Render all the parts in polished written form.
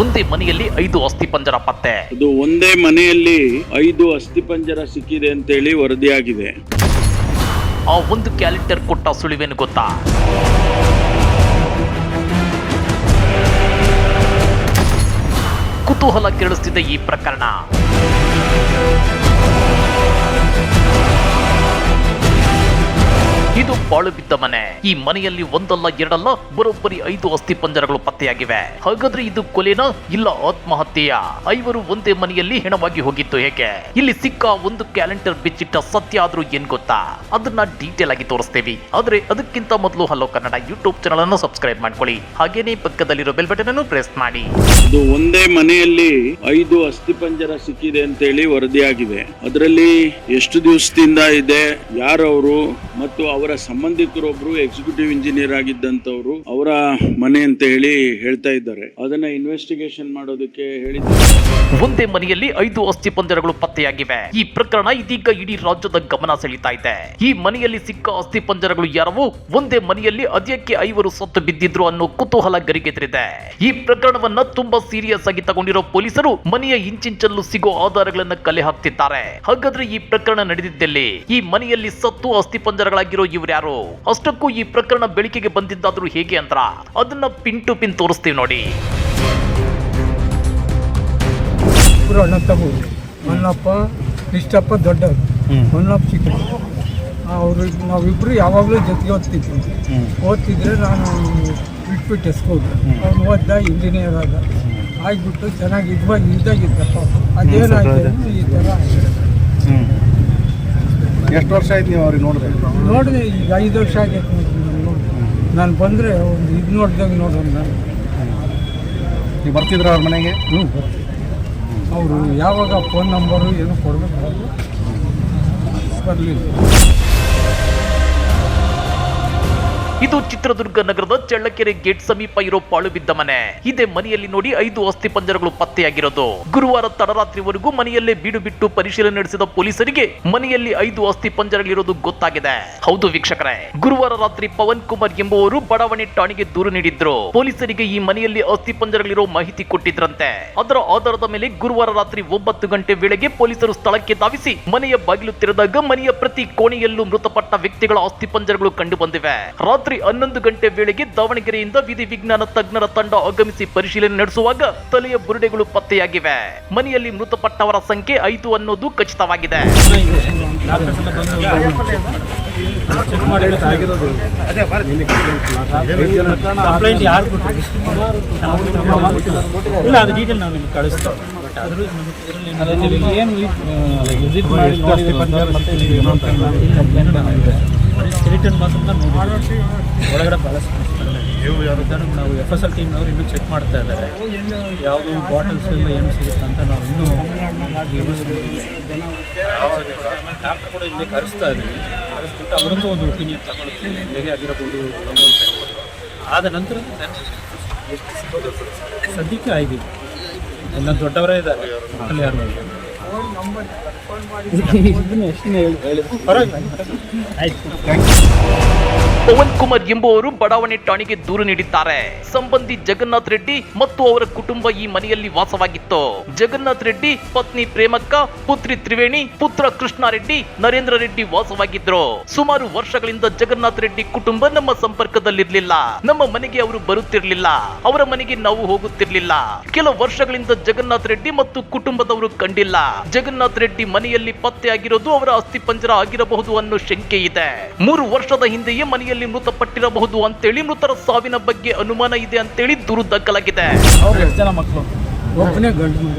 ಒಂದೇ ಮನೆಯಲ್ಲಿ 5 ಅಸ್ಥಿಪಂಜರ ಪತ್ತೆ. ಅದು ಒಂದೇ ಮನೆಯಲ್ಲಿ 5 ಅಸ್ಥಿಪಂಜರ ಸಿಕ್ಕಿದೆ ಅಂತೇಳಿ ವರದಿಯಾಗಿದೆ. ಆ ಒಂದು ಕ್ಯಾಲೆಂಡರ್ ಕೊಟ್ಟ ಸುಳಿವೇನು ಗೊತ್ತಾ? ಕುತೂಹಲ ಕೆರಳಿಸುತ್ತಿದೆ ಈ ಪ್ರಕರಣ. ಇದು ಪಾಳು ಬಿದ್ದ ಮನೆ. ಈ ಮನೆಯಲ್ಲಿ ಒಂದಲ್ಲ ಎರಡಲ್ಲ ಬರೋಬ್ಬರಿ 5 ಅಸ್ಥಿಪಂಜರಗಳು ಪತ್ತೆಯಾಗಿವೆ. ಹಾಗಾದ್ರೆ ಇದು ಕೊಲೆನಾ ಇಲ್ಲ ಆತ್ಮಹತ್ಯೆಯ? 5 ಒಂದೇ ಮನೆಯಲ್ಲಿ ಹೆಣವಾಗಿ ಹೋಗಿತ್ತು ಹೇಗೆ? ಇಲ್ಲಿ ಸಿಕ್ಕ ಒಂದು ಕ್ಯಾಲೆಂಡರ್ ಬಿಚ್ಚಿಟ್ಟ ಸತ್ಯ ಆದ್ರೂ ಏನ್ ಗೊತ್ತಾ? ಅದನ್ನ ಡೀಟೇಲ್ ಆಗಿ ತೋರಿಸ್ತೇವೆ. ಆದ್ರೆ ಅದಕ್ಕಿಂತ ಮೊದಲು ಹಲೋ ಕನ್ನಡ ಯೂಟ್ಯೂಬ್ ಚಾನಲ್ ಅನ್ನು ಸಬ್ಸ್ಕ್ರೈಬ್ ಮಾಡ್ಕೊಳ್ಳಿ. ಹಾಗೇನೆ ಪಕ್ಕದಲ್ಲಿರೋ ಬೆಲ್ ಬಟನ್ ಅನ್ನು ಪ್ರೆಸ್ ಮಾಡಿ. ಇದು ಒಂದೇ ಮನೆಯಲ್ಲಿ 5 ಅಸ್ಥಿಪಂಜರ ಸಿಕ್ಕಿದೆ ಅಂತೇಳಿ ವರದಿಯಾಗಿದೆ. ಅದರಲ್ಲಿ ಎಷ್ಟು ದಿವಸದಿಂದ ಇದೆ, ಯಾರವರು ಮತ್ತು ಅವರ ಸಂಬಂಧಿಕರೊಬ್ರು ಎಕ್ಸಿಕ್ಯೂಟಿವ್ ಇಂಜಿನಿಯರ್ ಆಗಿದ್ದಂತವ್ರು, ಅವರ ಮನೆ ಅಂತ ಹೇಳಿ ಹೇಳ್ತಾ ಇದ್ದಾರೆ. ಅದನ್ನ ಇನ್ವೆಸ್ಟಿಗೇಷನ್ ಮಾಡೋದಕ್ಕೆ ಹೇಳಿದ್ದಾರೆ. ಒಂದೇ ಮನೆಯಲ್ಲಿ 5 ಅಸ್ಥಿಪಂಜರಗಳು ಪತ್ತೆಯಾಗಿವೆ. ಈ ಪ್ರಕರಣ ಇದೀಗ ಇಡೀ ರಾಜ್ಯದ ಗಮನ ಸೆಳೀತಾ ಇದೆ. ಈ ಮನೆಯಲ್ಲಿ ಸಿಕ್ಕ ಅಸ್ಥಿಪಂಜರಗಳು ಯಾರವು? ಒಂದೇ ಮನೆಯಲ್ಲಿ ಅದ್ಯಾಕೆ 5 ಸತ್ತು ಬಿದ್ದಿದ್ರು ಅನ್ನೋ ಕುತೂಹಲ ಗರಿಗೆದರಿದೆ. ಈ ಪ್ರಕರಣವನ್ನ ತುಂಬಾ ಸೀರಿಯಸ್ ಆಗಿ ತಗೊಂಡಿರೋ ಪೊಲೀಸರು ಮನೆಯ ಇಂಚಿಂಚಲ್ಲೂ ಸಿಗೋ ಆಧಾರಗಳನ್ನ ಕಲೆ ಹಾಕ್ತಿದ್ದಾರೆ. ಹಾಗಾದ್ರೆ ಈ ಪ್ರಕರಣ ನಡೆದಿದ್ದಲ್ಲಿ ಈ ಮನೆಯಲ್ಲಿ ಸತ್ತು ಅಸ್ಥಿಪಂಜರಗಳಾಗಿರೋ ಇವ್ರು ಯಾರು? ಅಷ್ಟಕ್ಕೂ ಈ ಪ್ರಕರಣ ಬೆಳಕಿಗೆ ಬಂದಿದ್ದಾದ್ರೂ ಹೇಗೆ ಅಂತ ಅದನ್ನ ಪಿನ್ ಟು ಪಿನ್ ತೋರಿಸ್ತೀವಿ ನೋಡಿ. ಹೊನ್ನಪ್ಪ ಇಷ್ಟಪ್ಪ ದೊಡ್ಡವರು, ಹೊನ್ನಪ್ಪ ಚಿಕ್ಕ. ಅವರು ನಾವಿಬ್ರು ಯಾವಾಗಲೂ ಜೊತೆಗೆ ಓದ್ತಿದ್ರೆ ನಾನು ಬಿಟ್ಬಿಟ್ಟೆ ಸ್ಕೂಲ್. ಅವ್ನು ಓದ್ದ, ಇಂಜಿನಿಯರ್ ಆದ, ಆಗಿಬಿಟ್ಟು ಚೆನ್ನಾಗಿ ಇದ್ದಾಗಿದ್ದಪ್ಪ. ಅದೇನಾಯ್ತು ಈ ಥರ ಆಗಿದೆ. ಎಷ್ಟು ವರ್ಷ ಆಯ್ತು ನೀವು ಅವ್ರಿಗೆ ನೋಡಿದೆ? ಈಗ 5 ವರ್ಷ ಆಗೈತೆ. ನಾನು ಬಂದರೆ ಒಂದು ಇದು ನೋಡ್ದಂಗೆ ನೋಡೋಣ. ನಾನು ನೀವು ಬರ್ತಿದ್ರ ಅವ್ರ ಮನೆಗೆ? ಅವರು ಯಾವಾಗ ಫೋನ್ ನಂಬರು ಏನೋ ಕೊಡಬೇಕು, ಬರಲಿಲ್ಲ. ಇದು ಚಿತ್ರದುರ್ಗ ನಗರದ ಚಳ್ಳಕೆರೆ ಗೇಟ್ ಸಮೀಪ ಇರೋ ಪಾಳು ಬಿದ್ದ ಮನೆ. ಇದೇ ಮನೆಯಲ್ಲಿ ನೋಡಿ 5 ಅಸ್ಥಿಪಂಜರಗಳು ಪತ್ತೆಯಾಗಿರೋದು. ಗುರುವಾರ ತಡರಾತ್ರಿವರೆಗೂ ಮನೆಯಲ್ಲೇ ಬೀಡು ಬಿಟ್ಟು ಪರಿಶೀಲನೆ ನಡೆಸಿದ ಪೊಲೀಸರಿಗೆ ಮನೆಯಲ್ಲಿ 5 ಅಸ್ಥಿಪಂಜರಗಳಿರೋದು ಗೊತ್ತಾಗಿದೆ. ಹೌದು ವೀಕ್ಷಕರೇ, ಗುರುವಾರ ರಾತ್ರಿ ಪವನ್ ಕುಮಾರ್ ಎಂಬುವರು ಬಡಾವಣೆ ಠಾಣೆಗೆ ದೂರು ನೀಡಿದ್ರು. ಪೊಲೀಸರಿಗೆ ಈ ಮನೆಯಲ್ಲಿ ಅಸ್ಥಿಪಂಜರಗಳಿರೋ ಮಾಹಿತಿ ಕೊಟ್ಟಿದ್ರಂತೆ. ಅದರ ಆಧಾರದ ಮೇಲೆ ಗುರುವಾರ ರಾತ್ರಿ 9 ಗಂಟೆ ವೇಳೆಗೆ ಪೊಲೀಸರು ಸ್ಥಳಕ್ಕೆ ಧಾವಿಸಿ ಮನೆಯ ಬಾಗಿಲು ತೆರೆದಾಗ ಮನೆಯ ಪ್ರತಿ ಕೋಣೆಯಲ್ಲೂ ಮೃತಪಟ್ಟ ವ್ಯಕ್ತಿಗಳ ಅಸ್ಥಿಪಂಜರಗಳು ಕಂಡು ಬಂದಿವೆ. ರಾತ್ರಿ 11 ಗಂಟೆ ವೇಳೆಗೆ ದಾವಣಗೆರೆಯಿಂದ ವಿಧಿ ವಿಜ್ಞಾನ ತಜ್ಞರ ತಂಡ ಆಗಮಿಸಿ ಪರಿಶೀಲನೆ ನಡೆಸುವಾಗ ತಲೆಯ ಬುರುಡೆಗಳು ಪತ್ತೆಯಾಗಿವೆ. ಮನೆಯಲ್ಲಿ ಮೃತಪಟ್ಟವರ ಸಂಖ್ಯೆ 5 ಅನ್ನೋದು ಖಚಿತವಾಗಿದೆ. ಸ್ಕೆಲಿಟನ್ ಮಾತ್ರ ನೋಡಿ ಒಳಗಡೆ ಭಾಳ ನಾವು FSL ಟೀಮ್ನವರು ಇನ್ನೂ ಚೆಕ್ ಮಾಡ್ತಾ ಇದ್ದಾರೆ. ಯಾವುದು ಬಾಟಲ್ಸ್ ಎಲ್ಲ ಏನು ಸಿಗುತ್ತೆ ಅಂತ ನಾವು ಇನ್ನೂ ಡಾಕ್ಟರ್ ಕೂಡ ಇಲ್ಲಿ ಕರೆಸ್ತಾ ಇದ್ದೀವಿ. ಕರೆಸ್ಬಿಟ್ಟು ಅವರದ್ದು ಒಂದು ಒಪಿನಿಯನ್ ತಗೊಳ್ತೀವಿ, ಹೇಗೆ ಆಗಿರಬಹುದು ಆದ ನಂತರ ಎಷ್ಟು ಸಿಗೋದು ಸದ್ಯಕ್ಕೆ 5 ಎಲ್ಲ ದೊಡ್ಡವರೇ ಇದ್ದಾರೆ. ಅಲ್ಲಿ ಯಾರು ಪವನ್ ಕುಮಾರ್ ಎಂಬುವರು ಬಡಾವಣೆ ಠಾಣೆಗೆ ದೂರು ನೀಡಿದ್ದಾರೆ. ಸಂಬಂಧಿ ಜಗನ್ನಾಥ್ ರೆಡ್ಡಿ ಮತ್ತು ಅವರ ಕುಟುಂಬ ಈ ಮನೆಯಲ್ಲಿ ವಾಸವಾಗಿತ್ತು. ಜಗನ್ನಾಥ್ ರೆಡ್ಡಿ ಪತ್ನಿ ಪ್ರೇಮಕ್ಕ, ಪುತ್ರಿ ತ್ರಿವೇಣಿ, ಪುತ್ರ ಕೃಷ್ಣ ರೆಡ್ಡಿ, ನರೇಂದ್ರ ರೆಡ್ಡಿ ವಾಸವಾಗಿದ್ರು. ಸುಮಾರು ವರ್ಷಗಳಿಂದ ಜಗನ್ನಾಥ್ ರೆಡ್ಡಿ ಕುಟುಂಬ ನಮ್ಮ ಸಂಪರ್ಕದಲ್ಲಿರ್ಲಿಲ್ಲ. ನಮ್ಮ ಮನೆಗೆ ಅವರು ಬರುತ್ತಿರಲಿಲ್ಲ, ಅವರ ಮನೆಗೆ ನಾವು ಹೋಗುತ್ತಿರಲಿಲ್ಲ. ಕೆಲ ವರ್ಷಗಳಿಂದ ಜಗನ್ನಾಥ್ ರೆಡ್ಡಿ ಮತ್ತು ಕುಟುಂಬದವರು ಕಂಡಿಲ್ಲ. ಜಗನ್ನಾಥ್ ರೆಡ್ಡಿ ಮನೆಯಲ್ಲಿ ಪತ್ತೆಯಾಗಿರೋದು ಅವರ ಅಸ್ಥಿಪಂಜರ ಆಗಿರಬಹುದು ಅನ್ನೋ ಶಂಕೆ ಇದೆ. 3 ವರ್ಷದ ಹಿಂದೆಯೇ ಮನೆಯಲ್ಲಿ ಮೃತಪಟ್ಟಿರಬಹುದು ಅಂತೇಳಿ ಮೃತರ ಸಾವಿನ ಬಗ್ಗೆ ಅನುಮಾನ ಇದೆ ಅಂತೇಳಿ ದೂರು ದಾಖಲಾಗಿದೆ. ಅವ್ರು ಎಷ್ಟು ಜನ ಮಕ್ಕಳು? ಒಬ್ಬನೇ ಗಂಡು ಮಗ,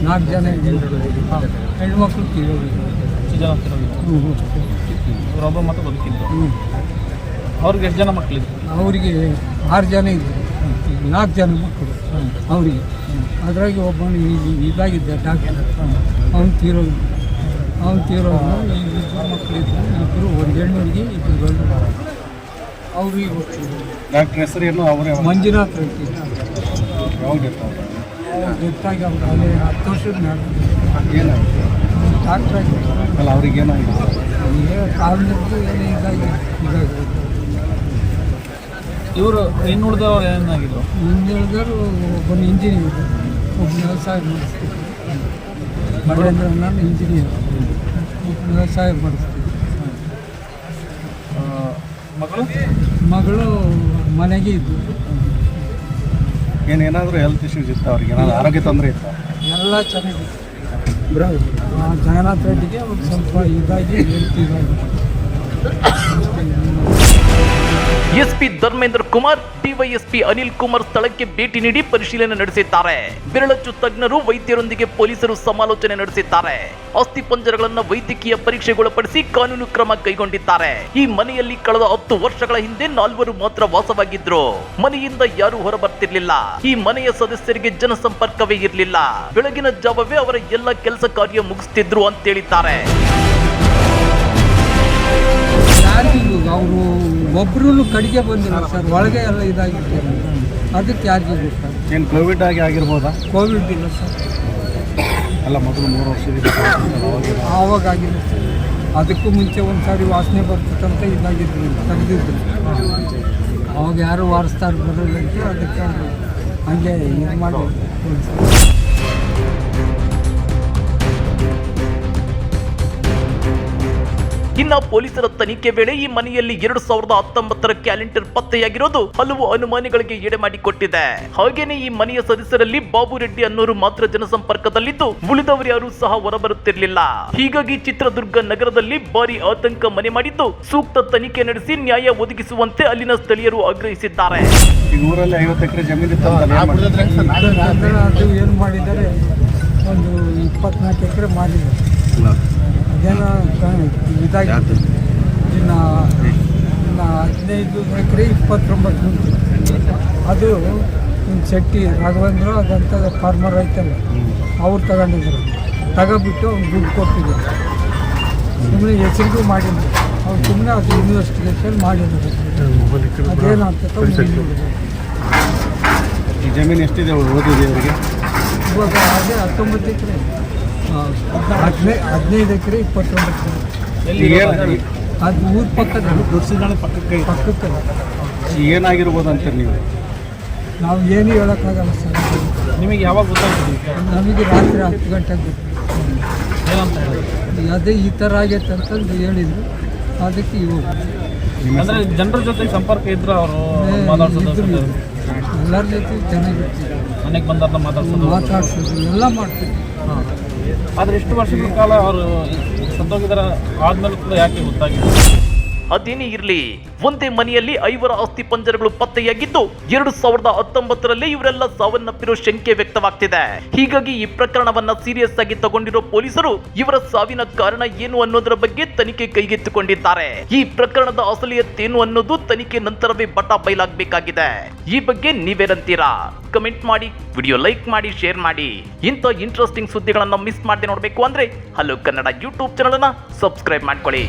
4 ಜನ ಹೆಣ್ಮಕ್ಳು ಅವರೊಬ್ಬ ಮಾತ್ರ ಬದುಕಿದ್ರು. ಅವ್ರಿಗೆ ಎಷ್ಟು ಜನ ಮಕ್ಕಳಿದ್ರು? ಅವರಿಗೆ 6 ಜನ ಇದ್ದರು, 4 ಜನ ಮಕ್ಕಳು ಅವರಿಗೆ. ಅದ್ರಾಗೆ ಒಬ್ಬನು ಇದಾಗಿದ್ದ ಡಾಕ್ಟರ್, ಅವನು ತೀರೋದು. ಇಬ್ಬರು ಮಕ್ಕಳಿದ್ರು, ಇಬ್ಬರು ಒಂದು ಹೆಣ್ಣುರಿಗೆ, ಇಬ್ಬರು ಗಂಡು. ಅವ್ರಿಗೆ ಡಾಕ್ಟರ್ ಹೆಸರು ಏನು? ಅವರೇ ಮಂಜುನಾಥ್ ರೆಡ್ಡಿ. ಯಾವಾಗ ಗೊತ್ತಾಗಿ ಅವ್ರು ಅಲ್ಲಿ 10 ವರ್ಷದ ಮೇಲೆ ಏನಾಗಿದೆ? ಡಾಕ್ಟ್ರ್ ಆಗಿರ್ತಾರೆ. ಅಲ್ಲ, ಅವ್ರಿಗೆ ಏನಾಗಿದೆ? ಕಾರಣಕ್ಕೂ ಏನೋ ಇದಾಗಿ ಇವರು ಇನ್ನು ಉಳಿದವ್ರು ಏನಾಗಿದ್ರು? ಇಂಜಿನಿಯರ್ ಒಬ್ಬನು ಇಂಜಿನಿಯರ್, ಒಬ್ಬ ವ್ಯವಸಾಯ ಮಾಡಿಸ್ತಿದ್ರು. ಮಹೇಂದ್ರ ನಾನು ಇಂಜಿನಿಯರ್, ಒಬ್ಬ ವ್ಯವಸಾಯ ಮಾಡಿಸ್ತಿದ್ರು. ಮಗಳು ಮನೆಗೆ ಇದ್ದು. ಏನಾದರೂ ಹೆಲ್ತ್ ಇಶ್ಯೂಸ್ ಇತ್ತು ಅವ್ರಿಗೆ? ಏನಾದ್ರು ಆರೋಗ್ಯ ತೊಂದರೆ ಇತ್ತು? ಎಲ್ಲ ಚೆನ್ನಾಗಿತ್ತು. ಜಗನ್ನಾಥ್ ರೆಡ್ಡಿಗೆ ಒಂದು ಸ್ವಲ್ಪ ಇದಾಗಿ ಹೇಳ್ತಿದ್ದಾರೆ. ಎಸ್ಪಿ ಧರ್ಮೇಂದ್ರ ಕುಮಾರ್, ಡಿವೈಎಸ್ಪಿ ಅನಿಲ್ ಕುಮಾರ್ ಸ್ಥಳಕ್ಕೆ ಭೇಟಿ ನೀಡಿ ಪರಿಶೀಲನೆ ನಡೆಸಿದ್ದಾರೆ. ಬೆರಳಚ್ಚು ತಜ್ಞರು, ವೈದ್ಯರೊಂದಿಗೆ ಪೊಲೀಸರು ಸಮಾಲೋಚನೆ ನಡೆಸಿದ್ದಾರೆ. ಅಸ್ಥಿಪಂಜರಗಳನ್ನು ವೈದ್ಯಕೀಯ ಪರೀಕ್ಷೆಗೊಳಪಡಿಸಿ ಕಾನೂನು ಕ್ರಮ ಕೈಗೊಂಡಿದ್ದಾರೆ. ಈ ಮನೆಯಲ್ಲಿ ಕಳೆದ 10 ವರ್ಷಗಳ ಹಿಂದೆ 4 ಮಾತ್ರ ವಾಸವಾಗಿದ್ರು. ಮನೆಯಿಂದ ಯಾರು ಹೊರಬರ್ತಿರ್ಲಿಲ್ಲ. ಈ ಮನೆಯ ಸದಸ್ಯರಿಗೆ ಜನಸಂಪರ್ಕವೇ ಇರಲಿಲ್ಲ. ಬೆಳಗಿನ ಜಾವವೇ ಅವರ ಎಲ್ಲ ಕೆಲಸ ಕಾರ್ಯ ಮುಗಿಸ್ತಿದ್ರು ಅಂತ ಹೇಳಿದ್ದಾರೆ. ಯಾರಿಗೂ ಅವರು ಒಬ್ಬರೂ ಕಡೆಗೆ ಬಂದಿಲ್ಲ ಸರ್, ಒಳಗೆ ಎಲ್ಲ ಇದಾಗಿತ್ತು. ಅದಕ್ಕೆ ಯಾರಿಗೂ ಗೊತ್ತಾಗ. ಏನು ಕೋವಿಡ್ ಆಗಿರ್ಬೋದಾ? ಕೋವಿಡ್ ಇಲ್ಲ ಸರ್, ಅಲ್ಲ ಮೊದಲು 3 ವರ್ಷದಿಂದ ಆವಾಗ ಆಗಿಲ್ಲ ಸರ್. ಅದಕ್ಕೂ ಮುಂಚೆ ಒಂದು ಸಾರಿ ವಾಸನೆ ಬರ್ತಿತ್ತಂತ ಇದಾಗಿದ್ರು, ತೆಗೆದಿದ್ರು. ಅವಾಗ ಯಾರು ವಾರಿಸ್ತಾರೆ ಬರೋಲ್ಲ ಅಂತ ಅದಕ್ಕೆ ಅವರು ಹಂಗೆ ಇದು ಮಾಡಿ. ಇನ್ನ ಪೊಲೀಸರ ತನಿಖೆ ವೇಳೆ ಈ ಮನೆಯಲ್ಲಿ 2019ರ ಕ್ಯಾಲೆಂಡರ್ ಪತ್ತೆಯಾಗಿರೋದು ಹಲವು ಅನುಮಾನಗಳಿಗೆ ಎಡೆ ಮಾಡಿಕೊಟ್ಟಿದೆ. ಹಾಗೇನೆ ಈ ಮನೆಯ ಸದಸ್ಯರಲ್ಲಿ ಬಾಬು ರೆಡ್ಡಿ ಅನ್ನೋರು ಮಾತ್ರ ಜನಸಂಪರ್ಕದಲ್ಲಿದ್ದು, ಉಳಿದವರು ಯಾರು ಸಹ ಹೊರಬರುತ್ತಿರಲಿಲ್ಲ. ಹೀಗಾಗಿ ಚಿತ್ರದುರ್ಗ ನಗರದಲ್ಲಿ ಭಾರಿ ಆತಂಕ ಮನೆ ಮಾಡಿದ್ದು, ಸೂಕ್ತ ತನಿಖೆ ನಡೆಸಿ ನ್ಯಾಯ ಒದಗಿಸುವಂತೆ ಅಲ್ಲಿನ ಸ್ಥಳೀಯರು ಆಗ್ರಹಿಸಿದ್ದಾರೆ. ಈ ಊರಲ್ಲಿ 50 ಎಕರೆ ಜಮೀನು ಇತ್ತು ಅಂತ ಅದು ಏನು ಮಾಡಿದ್ದಾರೆ, ಒಂದು 24 ಎಕರೆ ಮಾಡಿದ್ದಾರೆ. ಅದೇನೋ ಇದಾಗಿತ್ತು. ಇನ್ನು 15 ಎಕರೆ 29 ಗುಂಟೆ. ಅದು ಶೆಟ್ಟಿ ರಾಘವೇಂದ್ರ ಅದಂತ ಫಾರ್ಮರ್ ಐತಲ್ಲ, ಅವ್ರು ತಗೊಂಡಿದ್ರು. ತಗೋಬಿಟ್ಟು ಅವ್ನು ದುಡ್ಡು ಕೊಟ್ಟಿದ್ದಾರೆ. ಸುಮ್ಮನೆ ಹೆಸರಿಗೂ ಮಾಡಿದ್ರು. ಅವ್ರು ಸುಮ್ಮನೆ ಅದು ಇನ್ವೆಸ್ಟಿಗೇಷನ್ ಮಾಡಿದ್ರು. ಅದೇನಾಗ್ತದೆ ಈ ಜಮೀನು ಎಷ್ಟಿದೆ ಓದಿದೆ ಅವರಿಗೆ? ಇವಾಗ ಅದೇ 19 ಎಕರೆ, 15 ಎಕರೆ 29 ಎಕರೆ. ಅದು ಊರ ಪಕ್ಕದ ಪಕ್ಕಕ್ಕೆ. ಏನಾಗಿರ್ಬೋದು ಅಂತೀರಿ ನೀವು? ನಾವು ಏನು ಹೇಳೋಕ್ಕಾಗಲ್ಲ ಸರ್. ನಿಮಗೆ ಯಾವಾಗ ಗೊತ್ತಾಗ್ತದೆ? ನಮಗೆ ರಾತ್ರಿ 10 ಗಂಟೆಗೆ ಅದೇ ಈ ಥರ ಆಗೈತೆ ಅಂತಂದು ಹೇಳಿದ್ರು. ಅದಕ್ಕೆ ಇವಾಗ ಅಂದರೆ ಜನರ ಜೊತೆ ಸಂಪರ್ಕ ಇದ್ರು ಅವರು ಮಾತಾಡ್ಸೋದು, ಎಲ್ಲರ ಜೊತೆ ಚೆನ್ನಾಗಿರ್ತೀವಿ. ಮನೆಗೆ ಬಂದಾರ ಮಾತಾಡ್ಸೋದು ಎಲ್ಲ ಮಾಡ್ತೀವಿ. ಆದರೆ ಎಷ್ಟು ವರ್ಷಗಳ ಕಾಲ ಅವರು ಸತ್ತೋಗಿದಾರ ಆದ್ಮೇಲೆ ಕೂಡ ಯಾಕೆ ಗೊತ್ತಾಗಿಲ್ಲ? ಅದೇನೇ ಇರಲಿ, ಒಂದೇ ಮನೆಯಲ್ಲಿ 5 ಅಸ್ಥಿ ಪಂಜರಗಳು ಪತ್ತೆಯಾಗಿದ್ದು 2019ರಲ್ಲಿ ಇವರೆಲ್ಲ ಸಾವನ್ನಪ್ಪಿರೋ ಶಂಕೆ ವ್ಯಕ್ತವಾಗ್ತಿದೆ. ಹೀಗಾಗಿ ಈ ಪ್ರಕರಣವನ್ನ ಸೀರಿಯಸ್ ಆಗಿ ತಗೊಂಡಿರೋ ಪೊಲೀಸರು ಇವರ ಸಾವಿನ ಕಾರಣ ಏನು ಅನ್ನೋದರ ಬಗ್ಗೆ ತನಿಖೆ ಕೈಗೆತ್ತಿಕೊಂಡಿದ್ದಾರೆ. ಈ ಪ್ರಕರಣದ ಅಸಲಿಯತ್ತೇನು ಅನ್ನೋದು ತನಿಖೆ ನಂತರವೇ ಬಟಾ ಬಯಲಾಗಬೇಕಾಗಿದೆ. ಈ ಬಗ್ಗೆ ನೀವೇನಂತೀರಾ? ಕಮೆಂಟ್ ಮಾಡಿ, ವಿಡಿಯೋ ಲೈಕ್ ಮಾಡಿ, ಶೇರ್ ಮಾಡಿ. ಇಂಥ ಇಂಟ್ರೆಸ್ಟಿಂಗ್ ಸುದ್ದಿಗಳನ್ನ ಮಿಸ್ ಮಾಡದೆ ನೋಡಬೇಕು ಅಂದ್ರೆ ಹಲೋ ಕನ್ನಡ ಯೂಟ್ಯೂಬ್ ಚಾನಲ್ ಅನ್ನ ಸಬ್ಸ್ಕ್ರೈಬ್ ಮಾಡ್ಕೊಳ್ಳಿ.